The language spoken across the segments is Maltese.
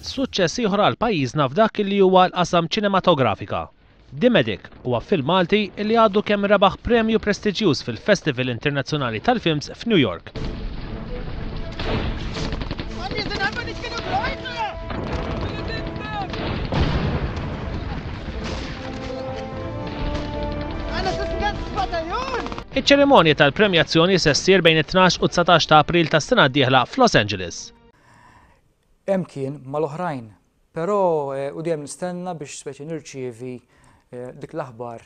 Suċċess ieħor għal pajjiżna f'dak li huwa l-qasam ċinematografika. The Medic huwa film Malti li għadu kemm rebaħ premju prestiġjuż fil-Festival Internazzjonali tal-Films f'New York. Iċ-ċerimonja tal-premjazzjoni se ssir bejn it-12 u 19 ta' April tas-sena d-dieħla f'Los Angeles. Hemm kien mal-oħrajn, però u dejjem nistenna biex speċi nirċievi dik l-aħbar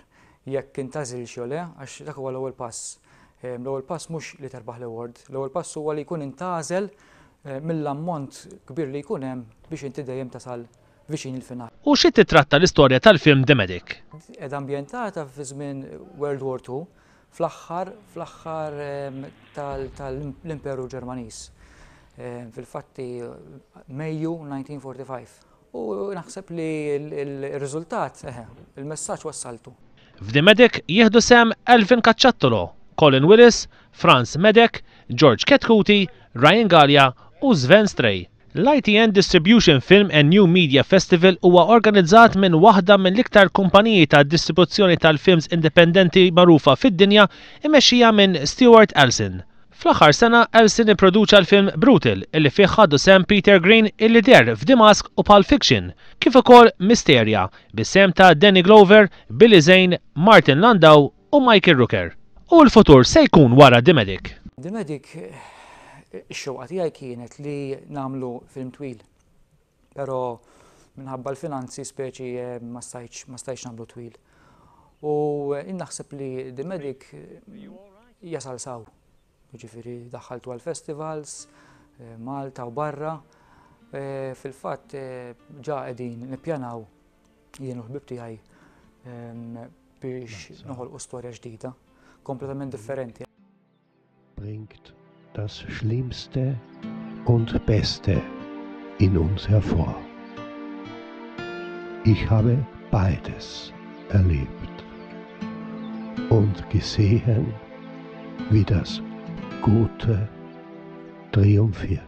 jekk intażil xi le, għax dak huwa l-ewwel pass. L-ewwel pass mhux li terbaħ l-award, l-ewwel pass huwa li jkun intażel mill-ammont kbir li jkun hemm biex inti dejjem tasal viċin il-finale. U xi titratta l-istorja tal-film The Medic? Ed ambjentata fi żmien World War II fl-aħħar tal-Imperu Ġermaniż. Fil-fatti Mejju 1945. U naħseb li l-riżultat, il-messaġġ wassaltu. F'The Medic jieħdu sem Elvin Cacciattolo, Colin Willis, Franz Medek, George Ketkuti, Ryan Gallia u Sven Stray. L-ITN Distribution Film and New Media Festival huwa organizzat minn waħda mill-iktar kumpaniji ta' distribuzzjoni tal-films indipendenti magħrufa fid-dinja imexxija minn Stuart Elson. Fl-aħħar sena Elson ipproduċa l-film Brutal illi fih ħaddu sem Peter Green illi der f'Damask u Pulp Fiction, kif ukoll Mysteria bis-sem ta' Danny Glover, Billy Zane, Martin Landau u Michael Rooker. U l-futur se jkun wara The Medic. The Medic ix-xewqa tiegħi kienet li nagħmlu film twil. Però minħabba l-finanzi speċi ma stajtx nagħmlu twil. U naħseb li The Medic jasal saw. Jiġifieri daħħaltu għal festivals, Malta u barra. Fil-fatt ġa qegħdin nippjanaw jien u l-ħbib tiegħi biex noħolqu storja ġdida, kompletament differenti. Bringt das Schlimmste und Beste in uns hervor. Ich habe beides erlebt und gesehen, wie das Gute triumphiert.